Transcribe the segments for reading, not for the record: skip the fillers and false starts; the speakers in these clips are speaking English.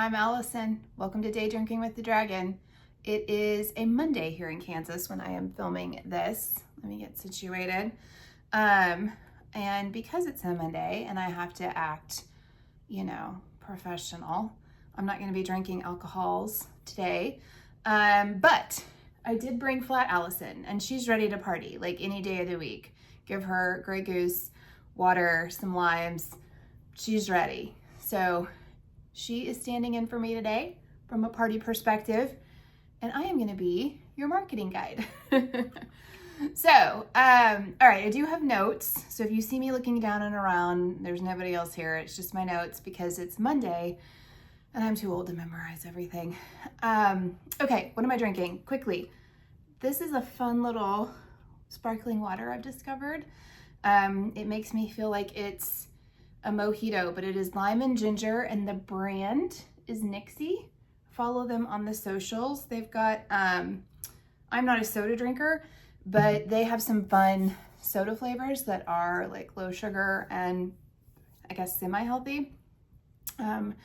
I'm Allison. Welcome to Day Drinking with the Dragon. It is a Monday here in Kansas when I am filming this. Let me get situated. And because it's a Monday and I have to act, professional, I'm not going to be drinking alcohols today. But I did bring Flat Allison and she's ready to party like any day of the week. Give her Grey Goose, water, some limes. She's ready. So she is standing in for me today from a party perspective, and I am going to be your marketing guide. So, all right, I do have notes. So if you see me looking down and around, there's nobody else here. It's just my notes because it's Monday and I'm too old to memorize everything. Okay, what am I drinking? Quickly. This is a fun little sparkling water I've discovered. It makes me feel like it's a mojito, but it is lime and ginger, and the brand is Nixie. Follow them on the socials. They've got, I'm not a soda drinker, but they have some fun soda flavors that are like low sugar and I guess semi-healthy. But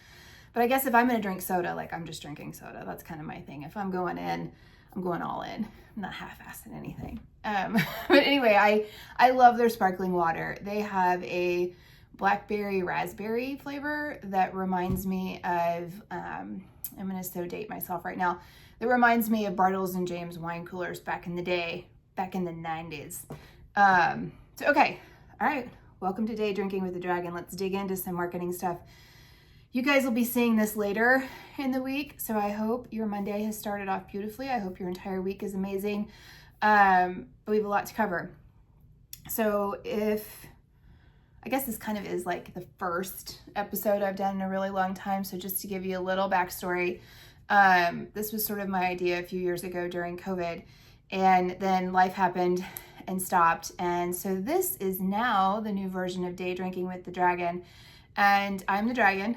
I guess if I'm gonna drink soda, like I'm just drinking soda. That's kind of my thing. If I'm going in, I'm going all in. I'm not half-assing anything. But anyway, I love their sparkling water. They have a blackberry raspberry flavor that reminds me of, I'm gonna so date myself right now. That reminds me of Bartles and James wine coolers back in the day, back in the 90s. So okay, all right. Welcome to Day Drinking with the Dragon. Let's dig into some marketing stuff. You guys will be seeing this later in the week, so I hope your Monday has started off beautifully. I hope your entire week is amazing. But we have a lot to cover. So I guess this kind of is like the first episode I've done in a really long time. So just to give you a little backstory, this was sort of my idea a few years ago during COVID, and then life happened and stopped. And so this is now the new version of Day Drinking with the Dragon. And I'm the Dragon.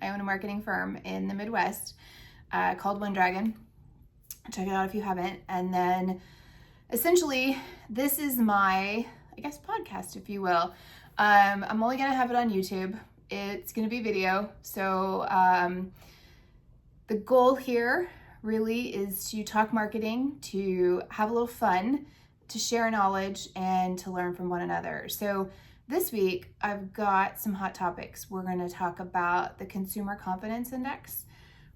I own a marketing firm in the Midwest called One Dragon. Check it out if you haven't. And then essentially this is my, I guess, podcast, if you will. I'm only gonna have it on YouTube. It's gonna be video. So the goal here really is to talk marketing, to have a little fun, to share knowledge, and to learn from one another. So this week, I've got some hot topics. We're gonna talk about the Consumer Confidence Index.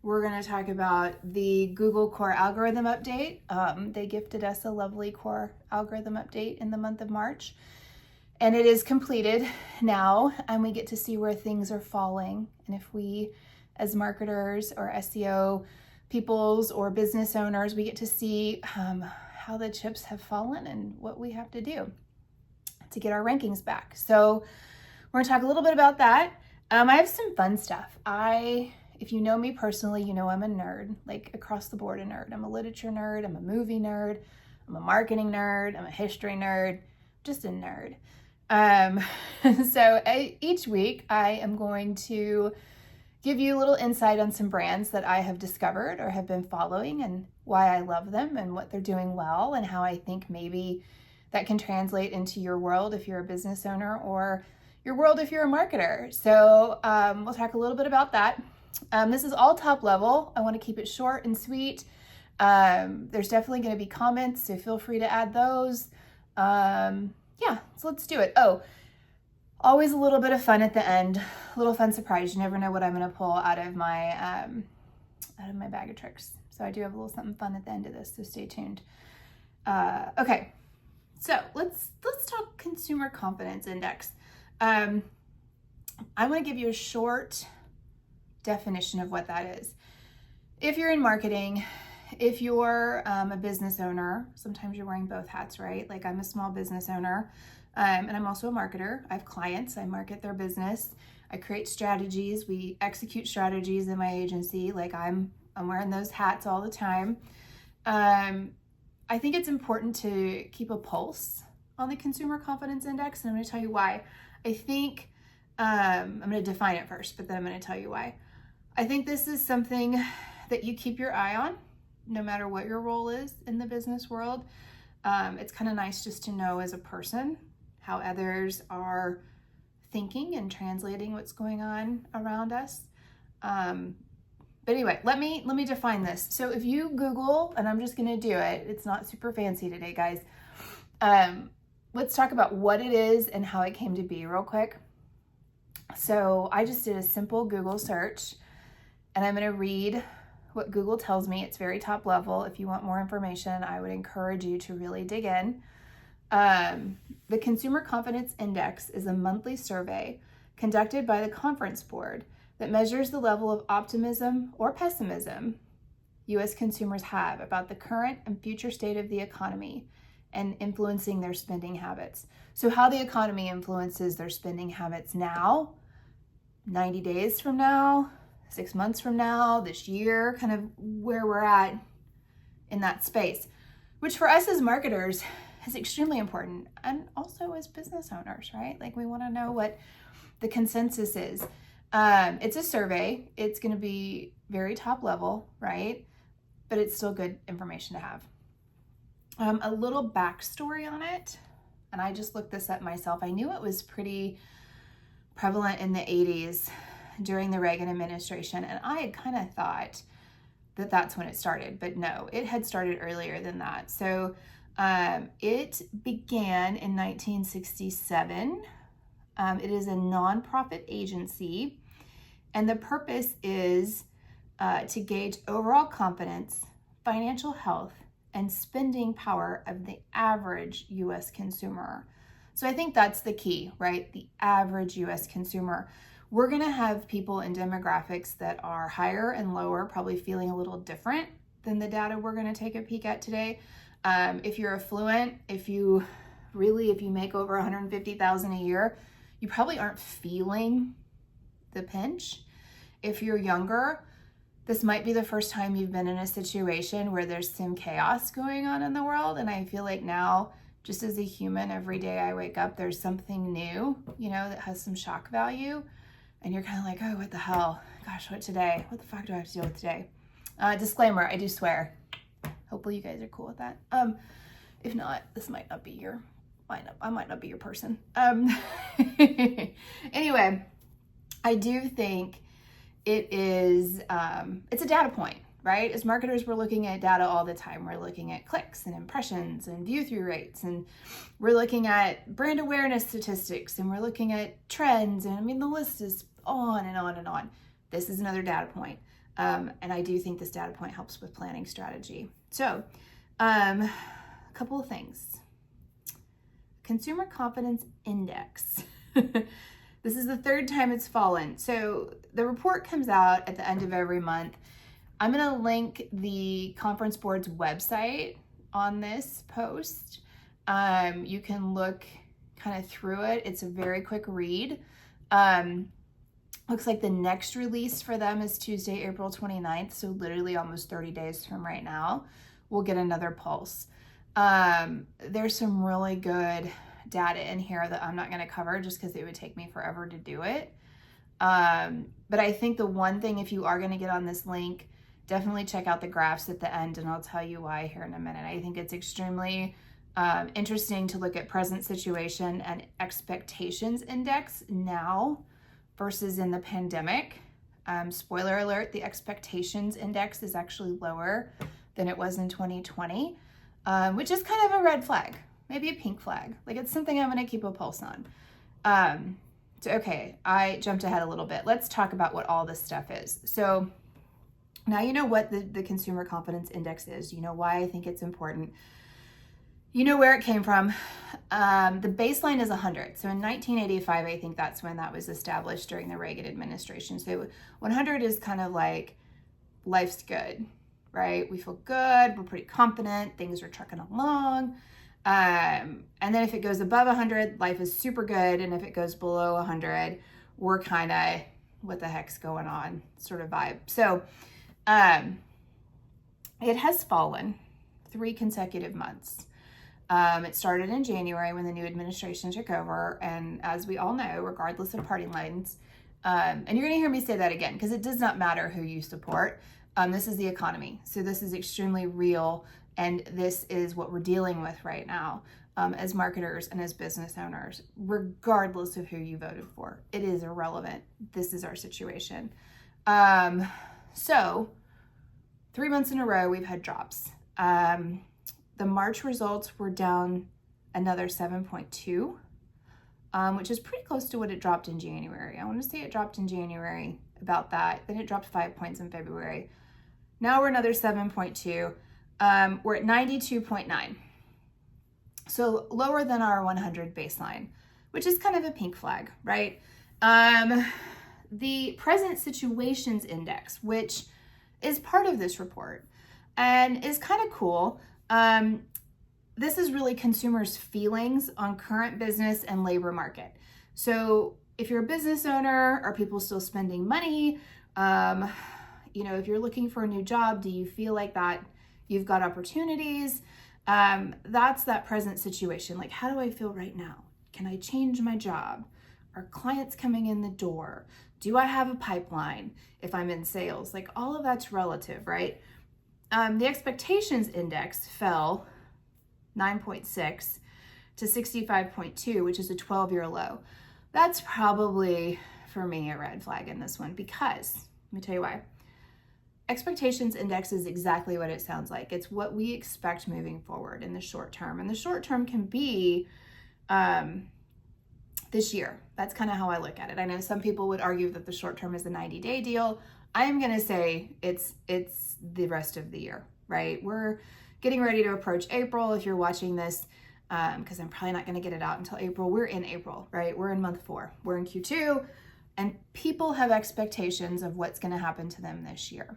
We're gonna talk about the Google Core Algorithm Update. They gifted us a lovely Core Algorithm Update in the month of March. And it is completed now, and we get to see where things are falling. And if we, as marketers or SEO peoples or business owners, we get to see how the chips have fallen and what we have to do to get our rankings back. So we're gonna talk a little bit about that. I have some fun stuff. If you know me personally, you know I'm a nerd, like across the board a nerd. I'm a literature nerd, I'm a movie nerd, I'm a marketing nerd, I'm a history nerd, just a nerd. So each week I am going to give you a little insight on some brands that I have discovered or have been following and why I love them and what they're doing well and how I think maybe that can translate into your world if you're a business owner or your world if you're a marketer. So we'll talk a little bit about that. This is all top level. I want to keep it short and sweet. There's definitely going to be comments, so feel free to add those. Yeah, so let's do it. Oh, always a little bit of fun at the end, a little fun surprise. You never know what I'm going to pull out of my bag of tricks. So I do have a little something fun at the end of this, so stay tuned. Okay, so let's talk Consumer Confidence Index. I want to give you a short definition of what that is. If you're in marketing, if you're a business owner, sometimes you're wearing both hats, right? Like I'm a small business owner, and I'm also a marketer. I have clients, I market their business. I create strategies. We execute strategies in my agency. Like I'm wearing those hats all the time. I think it's important to keep a pulse on the Consumer Confidence Index, and I'm going to tell you why. I think, I'm going to define it first, but then I'm going to tell you why. I think this is something that you keep your eye on, no matter what your role is in the business world. It's kind of nice just to know as a person how others are thinking and translating what's going on around us. But anyway, let me define this. So if you Google, and I'm just going to do it, it's not super fancy today, guys. Let's talk about what it is and how it came to be real quick. So I just did a simple Google search, and I'm going to read what Google tells me. It's very top level. If you want more information, I would encourage you to really dig in. The Consumer Confidence Index is a monthly survey conducted by the Conference Board that measures the level of optimism or pessimism U.S. consumers have about the current and future state of the economy and influencing their spending habits. So how the economy influences their spending habits now, 90 days from now, 6 months from now, this year, kind of where we're at in that space, which for us as marketers is extremely important, and also as business owners, right? Like, we want to know what the consensus is. It's a survey. It's going to be very top level, right? But it's still good information to have. A little backstory on it, and I just looked this up myself. I knew it was pretty prevalent in the 80s during the Reagan administration, and I had kind of thought that that's when it started, but no, it had started earlier than that. So it began in 1967. It is a nonprofit agency, and the purpose is to gauge overall confidence, financial health, and spending power of the average U.S. consumer. So I think that's the key, right? The average U.S. consumer. We're going to have people in demographics that are higher and lower, probably feeling a little different than the data we're going to take a peek at today. If you're affluent, if you make over $150,000 a year, you probably aren't feeling the pinch. If you're younger, this might be the first time you've been in a situation where there's some chaos going on in the world. And I feel like now, just as a human, every day I wake up, there's something new, that has some shock value. And you're kind of like, oh, what the hell? Gosh, what today? What the fuck do I have to deal with today? Disclaimer, I do swear. Hopefully you guys are cool with that. If not, this might not be your, I might not be your person. Anyway, I do think it is, it's a data point, right? As marketers, we're looking at data all the time. We're looking at clicks and impressions and view through rates, and we're looking at brand awareness statistics, and we're looking at trends. And I mean, the list is on and on and on. This is another data point. And I do think this data point helps with planning strategy. So, a couple of things. Consumer Confidence Index. This is the third time it's fallen. So the report comes out at the end of every month. I'm going to link the Conference Board's website on this post. You can look kind of through it. It's a very quick read. Looks like the next release for them is Tuesday, April 29th. So literally almost 30 days from right now, we'll get another pulse. There's some really good data in here that I'm not going to cover just because it would take me forever to do it. But I think the one thing, if you are going to get on this link, definitely check out the graphs at the end, and I'll tell you why here in a minute. I think it's extremely interesting to look at present situation and expectations index now versus in the pandemic. Spoiler alert, the expectations index is actually lower than it was in 2020, which is kind of a red flag, maybe a pink flag. Like, it's something I'm going to keep a pulse on. So, okay, I jumped ahead a little bit. Let's talk about what all this stuff is. So now you know what the Consumer Confidence Index is. You know why I think it's important. You know where it came from. The baseline is 100. So in 1985, I think that's when that was established during the Reagan administration. So 100 is kind of like life's good, right? We feel good. We're pretty confident. Things are trucking along. And then if it goes above 100, life is super good. And if it goes below 100, we're kind of, what the heck's going on sort of vibe. So it has fallen 3 consecutive months. It started in January when the new administration took over. And as we all know, regardless of party lines, and you're going to hear me say that again, because it does not matter who you support. This is the economy. So this is extremely real. And this is what we're dealing with right now as marketers and as business owners, regardless of who you voted for. It is irrelevant. This is our situation. So 3 months in a row, we've had drops. The March results were down another 7.2, which is pretty close to what it dropped in January. I want to say it dropped in January about that. Then it dropped 5 points in February. Now we're another 7.2. We're at 92.9. So lower than our 100 baseline, which is kind of a pink flag, right? The present situations index, which is part of this report and is kind of cool. This is really consumers' feelings on current business and labor market. So if you're a business owner, are people still spending money? If you're looking for a new job, do you feel like that you've got opportunities? That's that present situation. Like, how do I feel right now? Can I change my job? Are clients coming in the door? Do I have a pipeline if I'm in sales? Like, all of that's relative, right? The expectations index fell 9.6 to 65.2, which is a 12-year low. That's probably, for me, a red flag in this one because, let me tell you why. Expectations index is exactly what it sounds like. It's what we expect moving forward in the short term. And the short term can be this year. That's kind of how I look at it. I know some people would argue that the short term is a 90-day deal. I am going to say it's the rest of the year, right? We're getting ready to approach April. If you're watching this, because I'm probably not going to get it out until April. We're in April, right? We're in month 4. We're in Q2, and people have expectations of what's going to happen to them this year.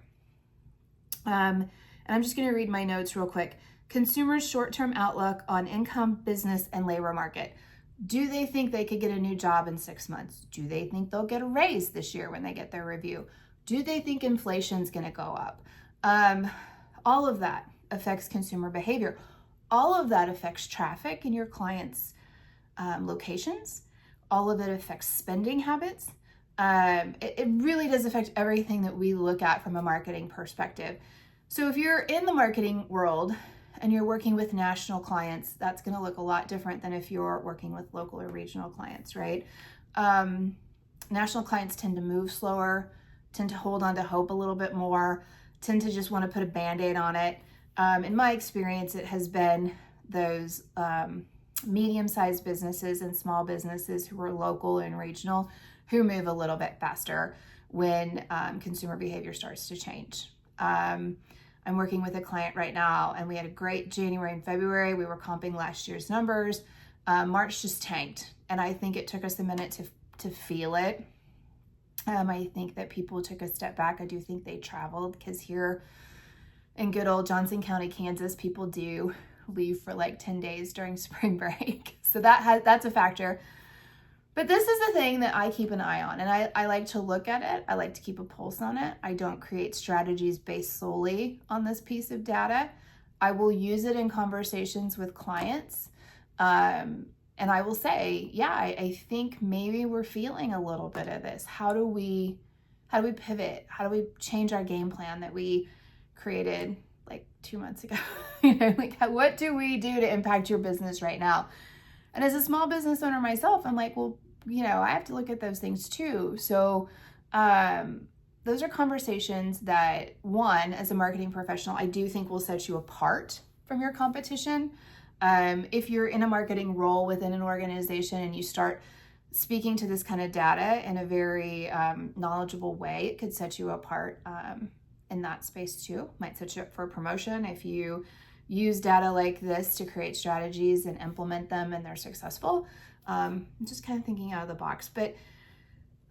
And I'm just going to read my notes real quick. Consumers' short-term outlook on income, business, and labor market. Do they think they could get a new job in 6 months? Do they think they'll get a raise this year when they get their review? Do they think inflation's going to go up? All of that affects consumer behavior. All of that affects traffic in your clients' locations. All of it affects spending habits. It really does affect everything that we look at from a marketing perspective. So if you're in the marketing world and you're working with national clients, that's going to look a lot different than if you're working with local or regional clients, right? National clients tend to move slower, tend to hold on to hope a little bit more, tend to just want to put a Band-Aid on it. In my experience, it has been those medium-sized businesses and small businesses who are local and regional who move a little bit faster when consumer behavior starts to change. I'm working with a client right now, and we had a great January and February. We were comping last year's numbers. March just tanked, and I think it took us a minute to feel it. I think that people took a step back. I do think they traveled because here in good old Johnson County, Kansas, people do leave for like 10 days during spring break. So that's a factor. But this is the thing that I keep an eye on, and I like to look at it. I like to keep a pulse on it. I don't create strategies based solely on this piece of data. I will use it in conversations with clients. And I will say, yeah, I think maybe we're feeling a little bit of this. How do we pivot? How do we change our game plan that we created like 2 months ago? What do we do to impact your business right now? And as a small business owner myself, I'm like, well, I have to look at those things too. So those are conversations that, one, as a marketing professional, I do think will set you apart from your competition. If you're in a marketing role within an organization and you start speaking to this kind of data in a very knowledgeable way, it could set you apart in that space too. Might set you up for a promotion if you use data like this to create strategies and implement them and they're successful. I'm just kind of thinking out of the box, but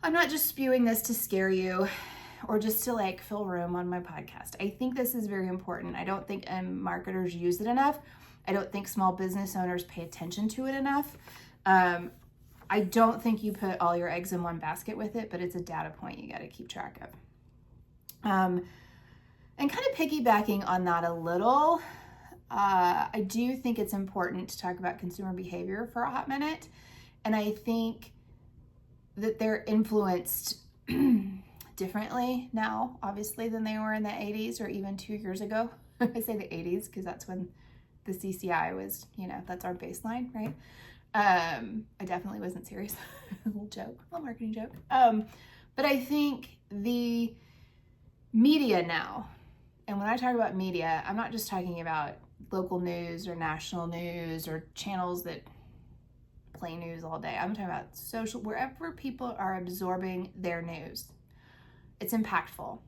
I'm not just spewing this to scare you or just to like fill room on my podcast. I think this is very important. I don't think marketers use it enough. I don't think small business owners pay attention to it enough. I don't think you put all your eggs in one basket with it, but it's a data point you got to keep track of. And kind of piggybacking on that a little, I do think it's important to talk about consumer behavior for a hot minute. And I think that they're influenced differently now, obviously, than they were in the 80s or even 2 years ago. I say the 80s because that's when the CCI was, that's our baseline, right? I definitely wasn't serious. A little joke, a little marketing joke. But I think the Media now. And when I talk about media, I'm not just talking about local news or national news or channels that play news all day. I'm talking about social, wherever people are absorbing their news. It's impactful.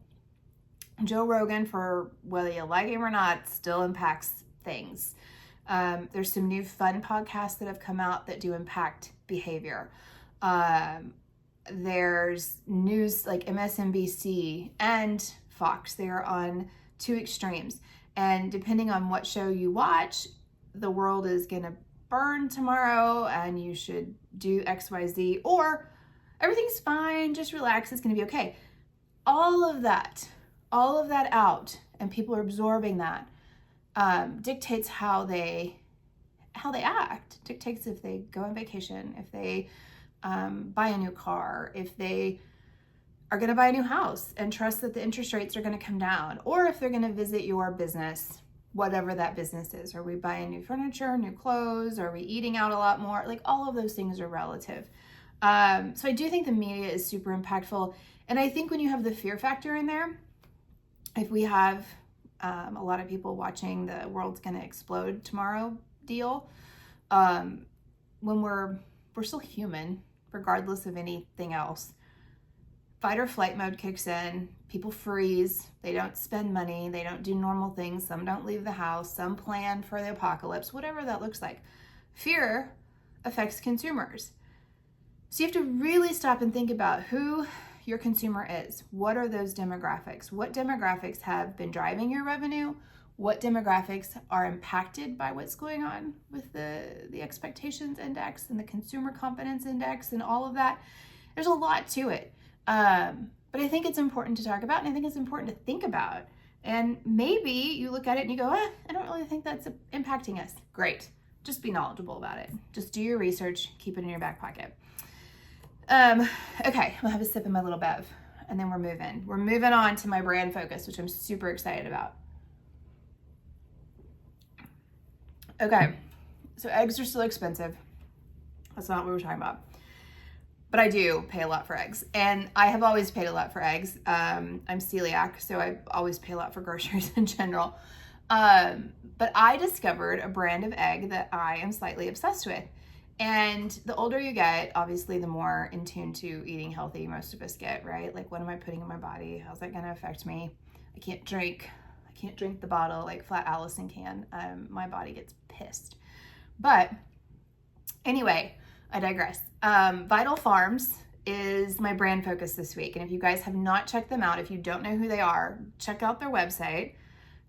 Joe Rogan, for whether you like him or not, still impacts things. There's some new fun podcasts that have come out that do impact behavior. There's news like MSNBC and Fox. They are on two extremes. And depending on what show you watch, the world is going to burn tomorrow and you should do XYZ, or everything's fine, just relax, it's going to be okay. All of that out, and people are absorbing that, dictates how they act, dictates if they go on vacation, if they buy a new car, if they are going to buy a new house and trust that the interest rates are going to come down, or if they're going to visit your business, whatever that business is. Are we buying new furniture, new clothes? Are we eating out a lot more? Like, all of those things are relative. So I do think the media is super impactful. And I think when you have the fear factor in there, if we have a lot of people watching the world's going to explode tomorrow deal, when we're still human, regardless of anything else, fight or flight mode kicks in, people freeze, they don't spend money, they don't do normal things, some don't leave the house, some plan for the apocalypse, whatever that looks like. Fear affects consumers. So you have to really stop and think about who your consumer is. What are those demographics? What demographics have been driving your revenue? What demographics are impacted by what's going on with the expectations index and the consumer confidence index and all of that? There's a lot to it. But I think it's important to talk about, and I think it's important to think about. And maybe you look at it and you go, I don't really think that's impacting us. Great. Just be knowledgeable about it. Just do your research, keep it in your back pocket. Okay, I'll have a sip of my little bev, and then we're moving. We're moving on to my brand focus, which I'm super excited about. Okay, so eggs are still expensive. That's not what we were talking about. But I do pay a lot for eggs, and I have always paid a lot for eggs. I'm celiac, so I always pay a lot for groceries in general. But I discovered a brand of egg that I am slightly obsessed with. And the older you get, obviously, the more in tune to eating healthy most of us get, right? Like, what am I putting in my body? How's that going to affect me? I can't drink the bottle like Flat Allison can. My body gets pissed. But anyway, I digress. Vital Farms is my brand focus this week. And if you guys have not checked them out, if you don't know who they are, check out their website,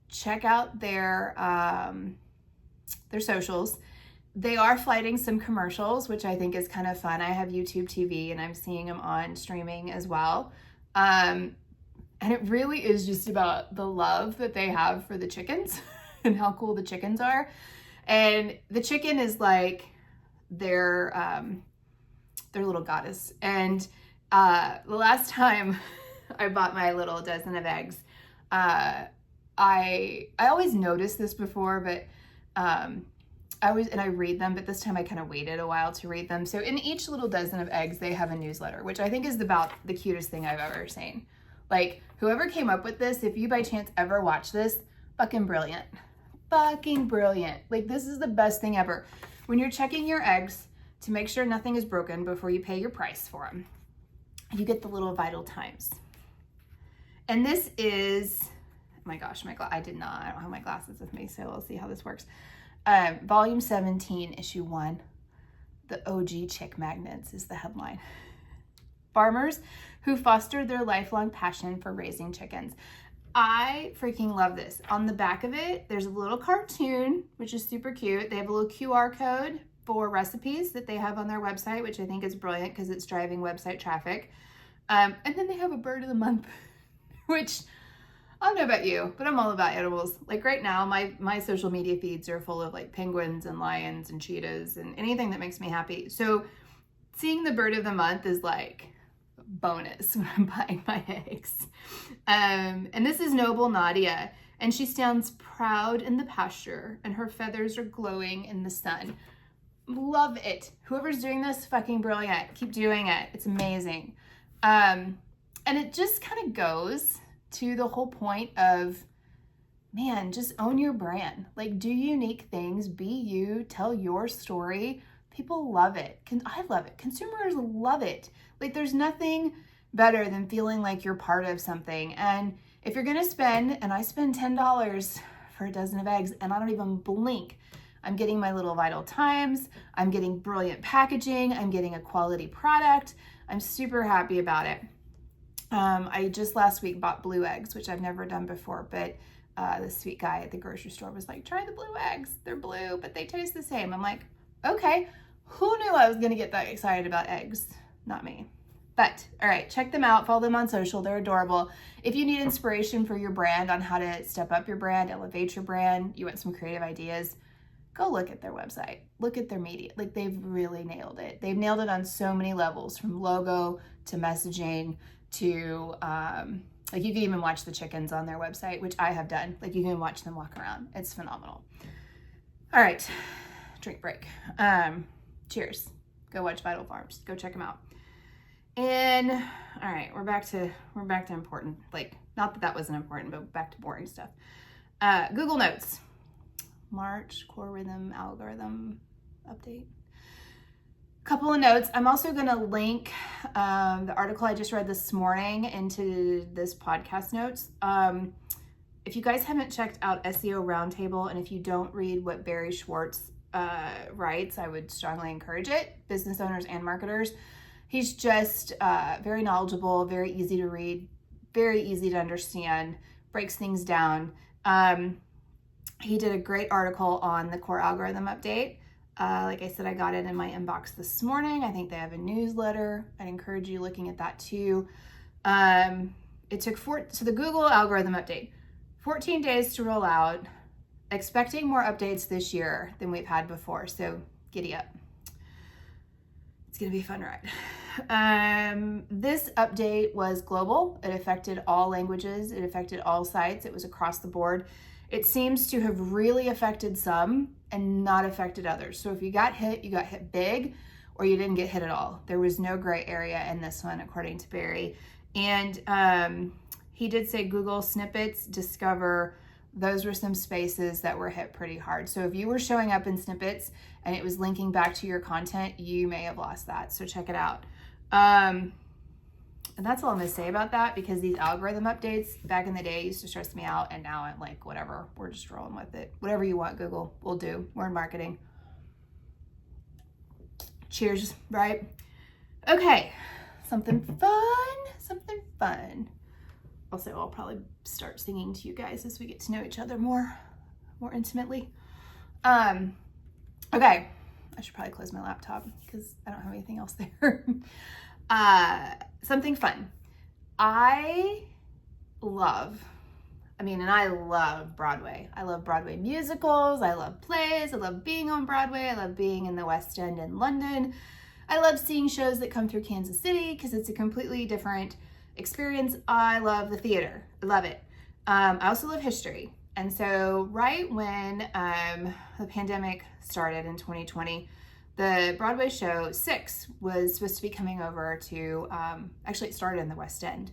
check out their socials. They are flighting some commercials, which I think is kind of fun. I have YouTube TV and I'm seeing them on streaming as well. And it really is just about the love that they have for the chickens and how cool the chickens are. And the chicken is like their little goddess. And the last time I bought my little dozen of eggs, I always noticed this before, but I read them, but this time I kind of waited a while to read them. So in each little dozen of eggs, they have a newsletter, which I think is about the cutest thing I've ever seen. Like, whoever came up with this, if you by chance ever watch this, fucking brilliant. Fucking brilliant. Like, this is the best thing ever. When you're checking your eggs to make sure nothing is broken before you pay your price for them, you get the little vital times. And this is, oh my gosh, I don't have my glasses with me, so we'll see how this works. Volume 17, issue 1, the OG chick magnets is the headline. Farmers who fostered their lifelong passion for raising chickens. I freaking love this. On the back of it, there's a little cartoon, which is super cute. They have a little QR code for recipes that they have on their website, which I think is brilliant because it's driving website traffic. And then they have a bird of the month, which I don't know about you, but I'm all about animals. Like right now, my social media feeds are full of like penguins and lions and cheetahs and anything that makes me happy. So seeing the bird of the month is like bonus when I'm buying my eggs. And this is Noble Nadia, and she stands proud in the pasture and her feathers are glowing in the sun. Love it. Whoever's doing this, fucking brilliant. Keep doing it. It's amazing. And it just kind of goes to the whole point of, man, just own your brand. Like, do unique things, be you, tell your story. People love it. I love it. Consumers love it. Like, there's nothing better than feeling like you're part of something. And if you're gonna spend, and I spend $10 for a dozen of eggs, and I don't even blink, I'm getting my little vital times, I'm getting brilliant packaging, I'm getting a quality product. I'm super happy about it. I just last week bought blue eggs, which I've never done before, but the sweet guy at the grocery store was like, try the blue eggs. They're blue, but they taste the same. I'm like, okay, who knew I was gonna get that excited about eggs? Not me. But all right, check them out, follow them on social, they're adorable. If you need inspiration for your brand on how to step up your brand, elevate your brand, you want some creative ideas, go look at their website, look at their media. Like, they've really nailed it. They've nailed it on so many levels, from logo to messaging to, like, you can even watch the chickens on their website, which I have done. Like, you can watch them walk around. It's phenomenal. All right, drink break. Cheers. Go watch Vital Farms. Go check them out. And all right, we're back to important. Like, not that wasn't important, but back to boring stuff. Google Notes. March core rhythm algorithm update. Couple of notes. I'm also going to link the article I just read this morning into this podcast notes. If you guys haven't checked out SEO Roundtable, and if you don't read what Barry Schwartz writes, I would strongly encourage it. Business owners and marketers. He's just very knowledgeable, very easy to read, very easy to understand, breaks things down. He did a great article on the core algorithm update. Like I said, I got it in my inbox this morning. I think they have a newsletter. I'd encourage you looking at that too. It took so the Google algorithm update, 14 days to roll out, expecting more updates this year than we've had before. So giddy up. It's gonna be a fun ride. This update was global. It affected all languages. It affected all sites. It was across the board. It seems to have really affected some and not affected others. So if you got hit big, or you didn't get hit at all. There was no gray area in this one, according to Barry. And he did say Google snippets, discover, those were some spaces that were hit pretty hard. So if you were showing up in snippets and it was linking back to your content, you may have lost that. So check it out. And that's all I'm gonna say about that, because these algorithm updates back in the day used to stress me out, and now I'm like, whatever, we're just rolling with it. Whatever you want, Google, we'll do. We're in marketing. Cheers, right? Okay, something fun. Also, I'll probably start singing to you guys as we get to know each other more intimately. Okay, I should probably close my laptop because I don't have anything else there. Something fun. I love Broadway. I love Broadway musicals. I love plays. I love being on Broadway. I love being in the West End in London. I love seeing shows that come through Kansas City because it's a completely different experience. I love the theater. I love it. I also love history. And so right when the pandemic started in 2020, the Broadway show 6 was supposed to be coming over to, actually it started in the West End.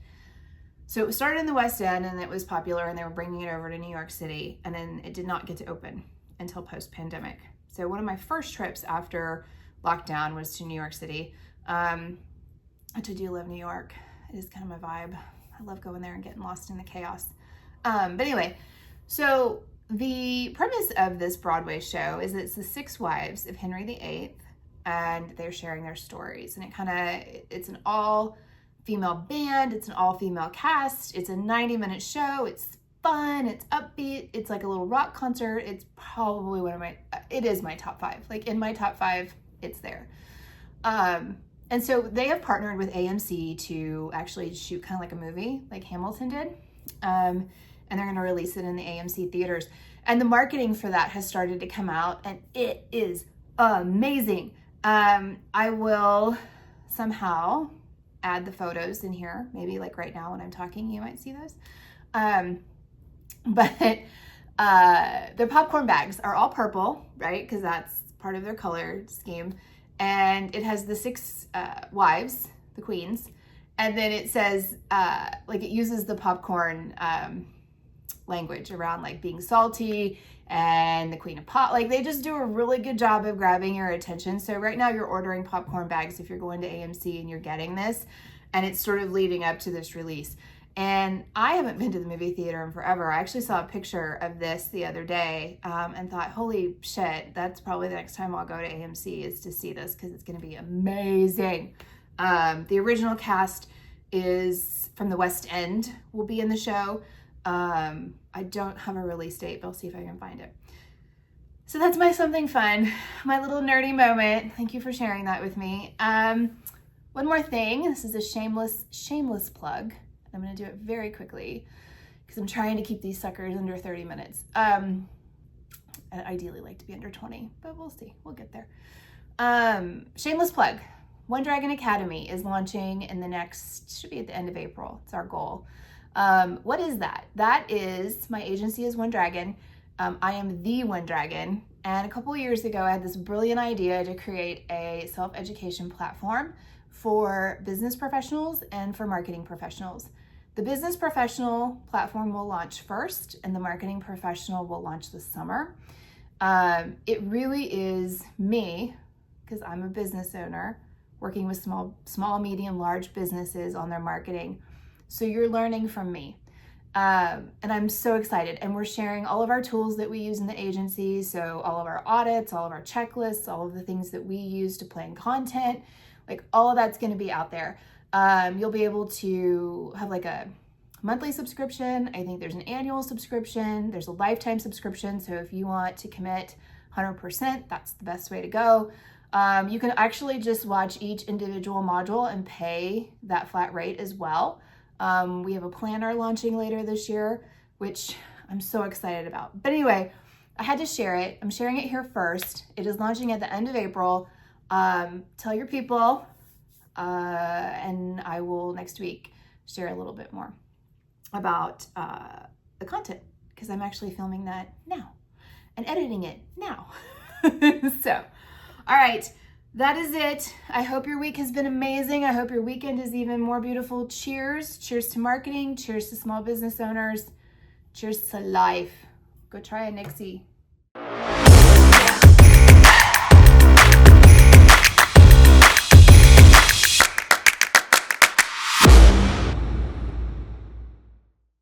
So it started in the West End and it was popular, and they were bringing it over to New York City, and then it did not get to open until post-pandemic. So one of my first trips after lockdown was to New York City. I do love New York. It is kind of my vibe. I love going there and getting lost in the chaos. But anyway, so the premise of this Broadway show is it's the 6 wives of Henry VIII, and they're sharing their stories. And it's an all-female band. It's an all-female cast. It's a 90-minute show. It's fun. It's upbeat. It's like a little rock concert. It's probably it is my top 5. Like, in my top 5, it's there. And so they have partnered with AMC to actually shoot kind of like a movie, like Hamilton did. And they're going to release it in the AMC theaters. And the marketing for that has started to come out, and it is amazing. I will somehow add the photos in here. Maybe like right now when I'm talking, you might see those. But their popcorn bags are all purple, right? Because that's part of their color scheme. And it has the 6 wives, the queens, And then it says, like it uses the popcorn language around like being salty and the queen of pop. Like they just do a really good job of grabbing your attention. So right now you're ordering popcorn bags if you're going to AMC and you're getting this, and it's sort of leading up to this release. And I haven't been to the movie theater in forever. I actually saw a picture of this the other day and thought, holy shit, that's probably the next time I'll go to AMC is to see this, because it's going to be amazing. The original cast is from the West End, will be in the show. I don't have a release date, but I'll see if I can find it. So that's my something fun, my little nerdy moment. Thank you for sharing that with me. One more thing, this is a shameless plug. I'm going to do it very quickly because I'm trying to keep these suckers under 30 minutes. I'd ideally like to be under 20, but we'll see. We'll get there. Shameless plug. One Dragon Academy is launching in the next, should be at the end of April. It's our goal. What is that? That is, my agency is One Dragon. I am the One Dragon. And a couple of years ago, I had this brilliant idea to create a self-education platform for business professionals and for marketing professionals. The business professional platform will launch first, and the marketing professional will launch this summer. It really is me, because I'm a business owner, working with small, medium, large businesses on their marketing. So you're learning from me. And I'm so excited. And we're sharing all of our tools that we use in the agency. So all of our audits, all of our checklists, all of the things that we use to plan content, like all of that's going to be out there. You'll be able to have like a monthly subscription. I think there's an annual subscription. There's a lifetime subscription. So if you want to commit 100%, that's the best way to go. You can actually just watch each individual module and pay that flat rate as well. We have a planner launching later this year, which I'm so excited about. But anyway, I had to share it. I'm sharing it here first. It is launching at the end of April. Tell your people, and I will next week share a little bit more about the content, because I'm actually filming that now and editing it now. So, all right, that is it. I hope your week has been amazing. I hope your weekend is even more beautiful. Cheers. Cheers to marketing. Cheers to small business owners. Cheers to life. Go try a Nixie.